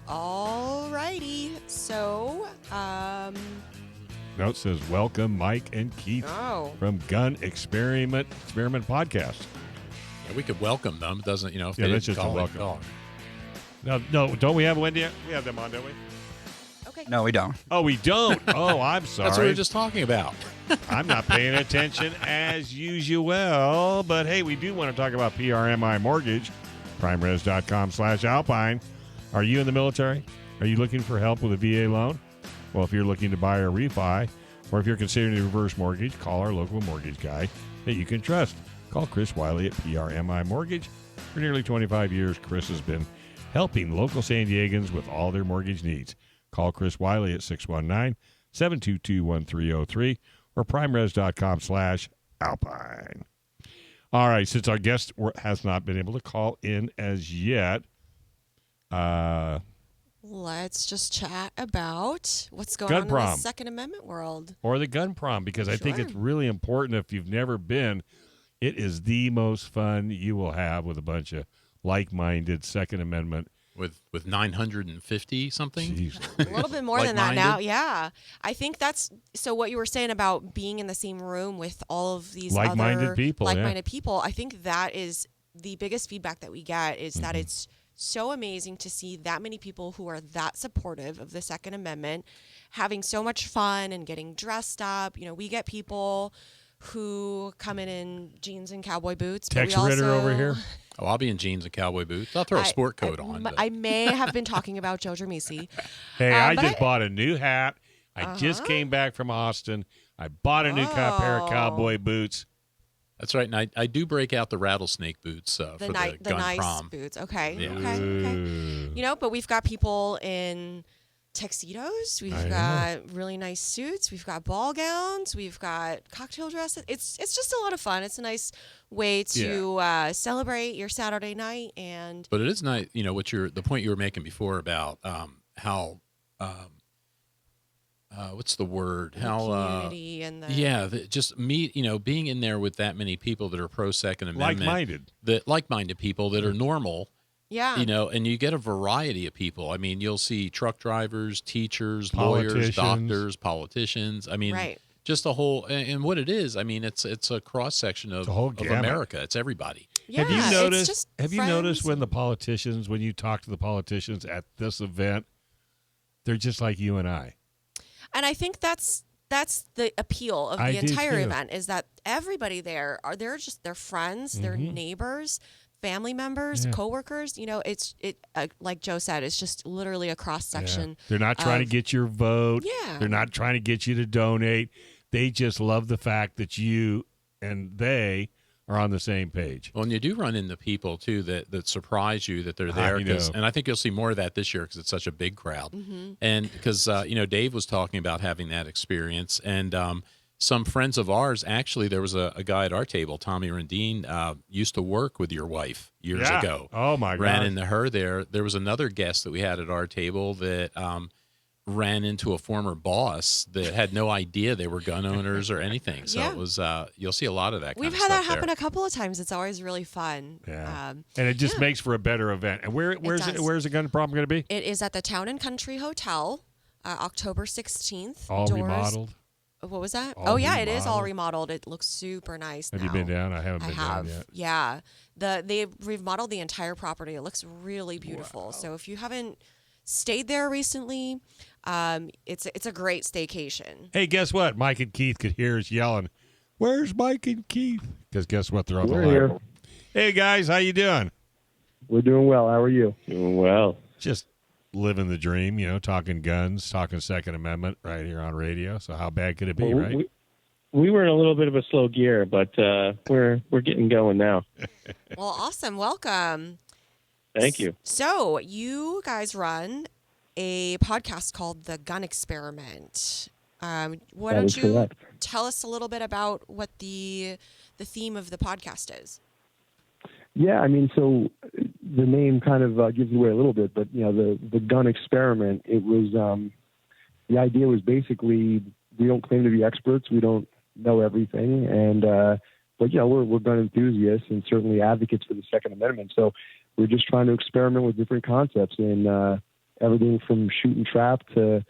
All righty. So, Note says, welcome Mike and Keith from Gun Experiment Podcast. Yeah, we could welcome them. It doesn't, if Yeah, they that's didn't just a call, welcome. No, don't we have Wendy? We have them on, don't we? okay. No, we don't. Oh, we don't. Oh, I'm sorry. That's what we were just talking about. I'm not paying attention as usual. But, hey, we do want to talk about PRMI Mortgage, primeres.com/Alpine. Are you in the military? Are you looking for help with a VA loan? Well, if you're looking to buy or refi, or if you're considering a reverse mortgage, call our local mortgage guy that you can trust. Call Chris Wiley at PRMI Mortgage. For nearly 25 years, Chris has been helping local San Diegans with all their mortgage needs. Call Chris Wiley at 619-722-1303 or primeres.com/Alpine. All right, since our guest has not been able to call in as yet, Let's just chat about what's going Gun on prom. in the Second Amendment world. or the gun prom, because I think it's really important. If you've never been, it is the most fun you will have with a bunch of like-minded Second Amendment. With 950 something? Jeez. A little bit more than that now. Like-minded? Yeah. I think that's so what you were saying about being in the same room with all of these Like-minded other people, yeah. like-minded people. I think that is the biggest feedback that we get is that it's so amazing to see that many people who are that supportive of the Second Amendment, having so much fun and getting dressed up. We get people who come in jeans and cowboy boots. Tex but we Ritter also, over here. Oh, I'll be in jeans and cowboy boots. I'll throw a sport coat on. But. I may have been talking about Joe Dramisi. Hey, I but just bought a new hat. I just came back from Austin. I bought a new pair of cowboy boots. That's right. And I do break out the rattlesnake boots for the gun nice prom. boots. Okay. Yeah. Okay. But we've got people in tuxedos. We've got really nice suits. We've got ball gowns. We've got cocktail dresses. It's just a lot of fun. It's a nice way to celebrate your Saturday night. But it is nice, the point you were making before about how what's the word? The community and just being in there with that many people that are pro Second Amendment, like-minded people that are normal. Yeah. And you get a variety of people. I mean, you'll see truck drivers, teachers, lawyers, doctors, politicians. I mean, just a whole, and what it is, I mean, it's a cross section of America. It's everybody. Yeah, have you noticed when you talk to the politicians at this event, they're just like you and I. And I think that's the appeal of the entire event is that everybody there they're friends, they're neighbors, family members, coworkers. Like Joe said, it's just literally a cross section. Yeah. They're not trying to get your vote. Yeah. They're not trying to get you to donate. They just love the fact that you and they are on the same page. Well, and you do run into people, too, that surprise you that they're there. And I think you'll see more of that this year because it's such a big crowd. Mm-hmm. And because, Dave was talking about having that experience. And some friends of ours, actually, there was a guy at our table, Tommy Rendine, used to work with your wife years ago. Oh, my God. Ran into her there. There was another guest that we had at our table that ran into a former boss that had no idea they were gun owners or anything. So it was you'll see a lot of that kind We've of had stuff that happen there. a couple of times. It's always really fun. Yeah. And it just makes for a better event. And where's the gun prom going to be? It is at the Town and Country Hotel, October 16th. All remodeled? What was that? It is all remodeled. It looks super nice now. Have you been down? I haven't been down yet. Yeah. They've remodeled the entire property. It looks really beautiful. Wow. So if you haven't stayed there recently, it's a great staycation. Hey, guess what? Mike and Keith could hear us yelling, "Where's Mike and Keith?" Because guess what? They're on the line. Here. Hey, guys. How you doing? We're doing well. How are you? Doing well. Just living the dream, talking guns, talking Second Amendment right here on radio. So how bad could it be, right? We were in a little bit of a slow gear, but we're getting going now. Well, awesome. Welcome. Thank you. So you guys run a podcast called The Gun Experiment. Why don't you tell us a little bit about what the theme of the podcast is? Yeah, I mean, so the name kind of gives away a little bit, but the gun experiment. It was the idea was basically we don't claim to be experts, we don't know everything, and but we're gun enthusiasts and certainly advocates for the Second Amendment. So we're just trying to experiment with different concepts and everything from shoot and trap to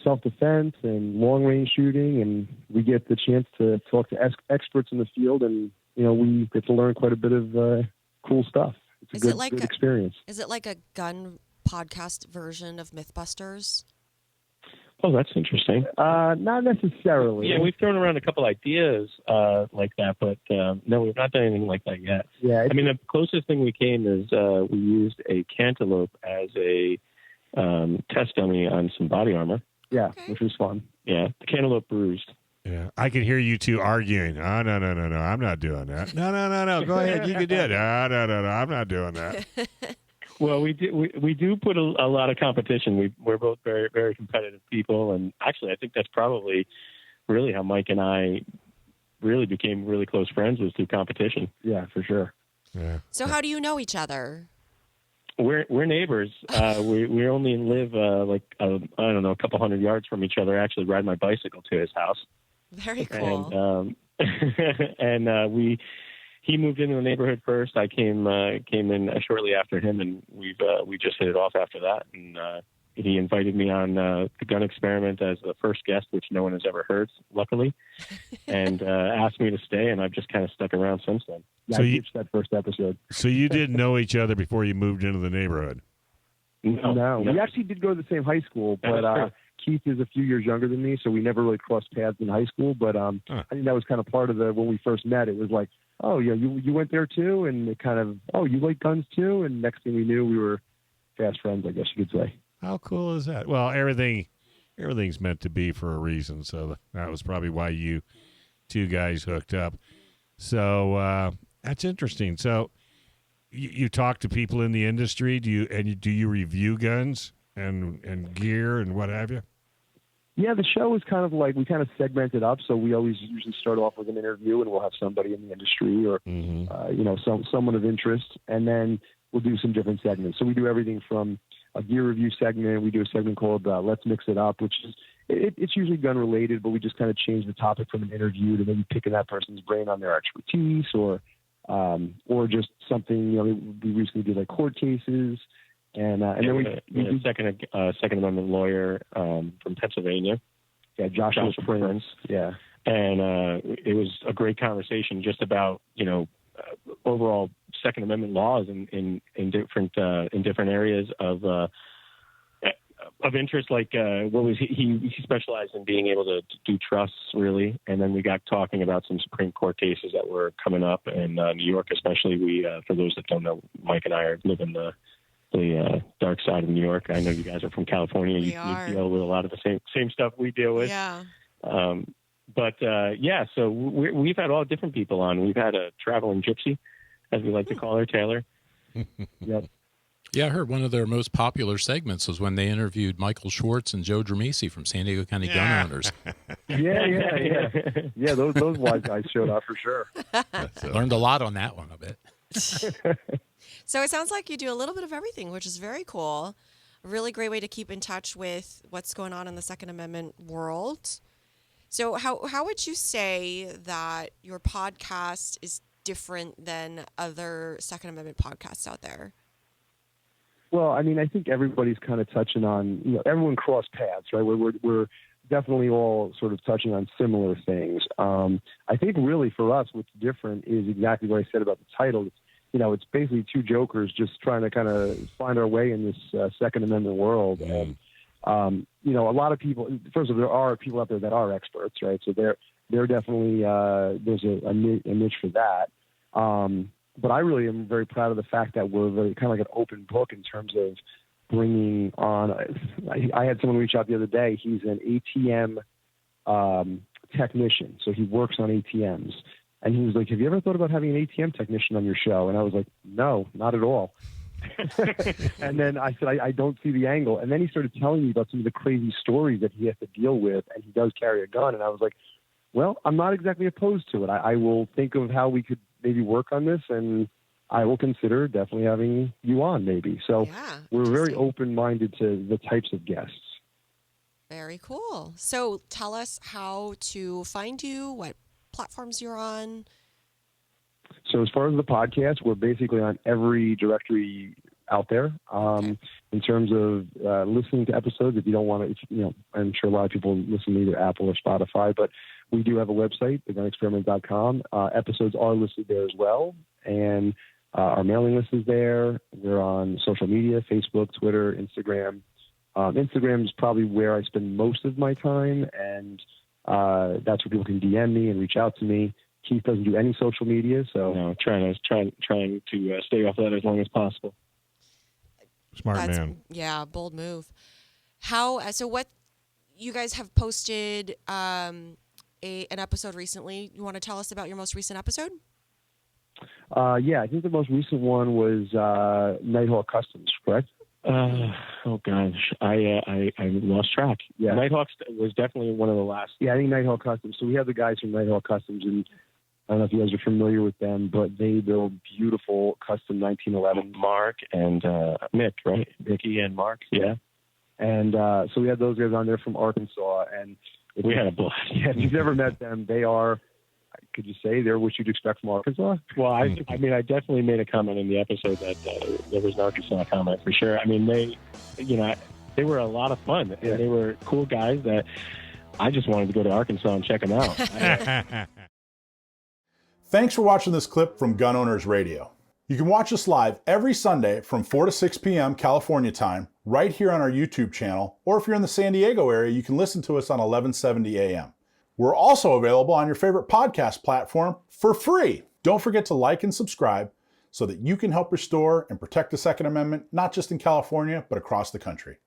self-defense and long-range shooting, and we get the chance to talk to experts in the field, and we get to learn quite a bit of cool stuff. It's a good experience. Is it like a gun podcast version of Mythbusters? Oh, that's interesting. Not necessarily. Yeah, we've thrown around a couple ideas like that, but no, we've not done anything like that yet. Yeah, I mean, the closest thing we came is we used a cantaloupe as a test dummy on some body armor. Yeah, which was fun. Yeah, the cantaloupe bruised. Yeah, I can hear you two arguing. Oh, no, I'm not doing that. No, go ahead, you can do it. No, I'm not doing that. Well, we do put a lot of competition. We're both very, very competitive people, and actually, I think that's probably really how Mike and I really became really close friends, was through competition. Yeah, for sure. Yeah. So how do you know each other? We're neighbors. We only live a couple hundred yards from each other. I actually ride my bicycle to his house. Very cool. And he moved into the neighborhood first. I came in shortly after him, and we just hit it off after that. And he invited me on the gun experiment as the first guest, which no one has ever heard, luckily, and asked me to stay. And I've just kind of stuck around since then. Yeah, so I pitched that first episode. So you didn't know each other before you moved into the neighborhood? No. We actually did go to the same high school, but Keith is a few years younger than me, so we never really crossed paths in high school. But I think that was kind of part of when we first met. It was like, oh, yeah, you went there too? And it kind of, oh, you like guns too? And next thing we knew, we were fast friends, I guess you could say. How cool is that? Well, everything's meant to be for a reason, so that was probably why you two guys hooked up. So that's interesting. So you talk to people in the industry. Do you review guns and gear and what have you? Yeah, the show is kind of like, we kind of segment it up. So we always usually start off with an interview, and we'll have somebody in the industry or someone of interest, and then we'll do some different segments. So we do everything from a gear review segment. We do a segment called Let's Mix It Up, which is it's usually gun related, but we just kind of change the topic from an interview to maybe picking that person's brain on their expertise or just something. We recently did like court cases, and then we do Second Amendment lawyer from Pennsylvania. Yeah, Joshua Prince. Yeah, and it was a great conversation just about overall Second Amendment laws in different areas of interest. Like what was he specialized in being able to do trusts, really. And then we got talking about some Supreme Court cases that were coming up in New York, especially. We for those that don't know, Mike and I live in the dark side of New York. I know you guys are from California. You deal with a lot of the same stuff we deal with. Yeah. So we've had all different people on. We've had a traveling gypsy, as we like to call her, Taylor. Yep. Yeah, I heard one of their most popular segments was when they interviewed Michael Schwartz and Joe Dramisi from San Diego County Gun Owners. Yeah. Yeah, those wise guys showed up for sure. Learned a lot on that one, I bet. So it sounds like you do a little bit of everything, which is very cool. A really great way to keep in touch with what's going on in the Second Amendment world. So how would you say that your podcast is different than other Second Amendment podcasts out there? Well, I mean, I think everybody's kind of touching on, everyone cross paths, right? We're definitely all sort of touching on similar things. I think really for us, what's different is exactly what I said about the title. It's basically two jokers just trying to kind of find our way in this Second Amendment world. And, a lot of people, first of all, there are people out there that are experts, right? So they're definitely, there's a niche for that. But I really am very proud of the fact that we're very kind of like an open book in terms of bringing on. I had someone reach out the other day. He's an ATM technician, so he works on ATMs. And he was like, have you ever thought about having an ATM technician on your show? And I was like, no, not at all. And then I said, I don't see the angle. And then he started telling me about some of the crazy stories that he has to deal with, and he does carry a gun. And I was like, well, I'm not exactly opposed to it. I will think of how we could maybe work on this, and I will consider definitely having you on maybe. So we're very open-minded to the types of guests. Very cool. So tell us how to find you, what platforms you're on. So as far as the podcast, we're basically on every directory out there. In terms of listening to episodes, if you don't want to, I'm sure a lot of people listen to either Apple or Spotify, but we do have a website, thegunexperiment.com. Episodes are listed there as well, and our mailing list is there. We're on social media, Facebook, Twitter, Instagram. Instagram is probably where I spend most of my time, and that's where people can DM me and reach out to me. Keith doesn't do any social media, so trying to stay off that as long as possible. Smart man. Yeah, bold move. So what you guys have posted an episode recently. You want to tell us about your most recent episode? Yeah, I think the most recent one was Nighthawk Customs, correct? Oh gosh, I lost track. Yeah, Nighthawk was definitely one of the last. Yeah, I think Nighthawk Customs. So we have the guys from Nighthawk Customs, and I don't know if you guys are familiar with them, but they build beautiful custom 1911. Mark and Mick, right? Mickey and Mark. Yeah. And so we had those guys on there from Arkansas, and we had a blast. Yeah, if you've never met them, they are. Could you say they're what you'd expect from Arkansas? Well, I mean, I definitely made a comment in the episode that there was an Arkansas comment for sure. I mean, they were a lot of fun. Yeah. And they were cool guys that I just wanted to go to Arkansas and check them out. Thanks for watching this clip from Gun Owners Radio. You can watch us live every Sunday from 4 to 6 p.m. California time, right here on our YouTube channel, or if you're in the San Diego area, you can listen to us on 1170 a.m. We're also available on your favorite podcast platform for free. Don't forget to like and subscribe so that you can help restore and protect the Second Amendment, not just in California, but across the country.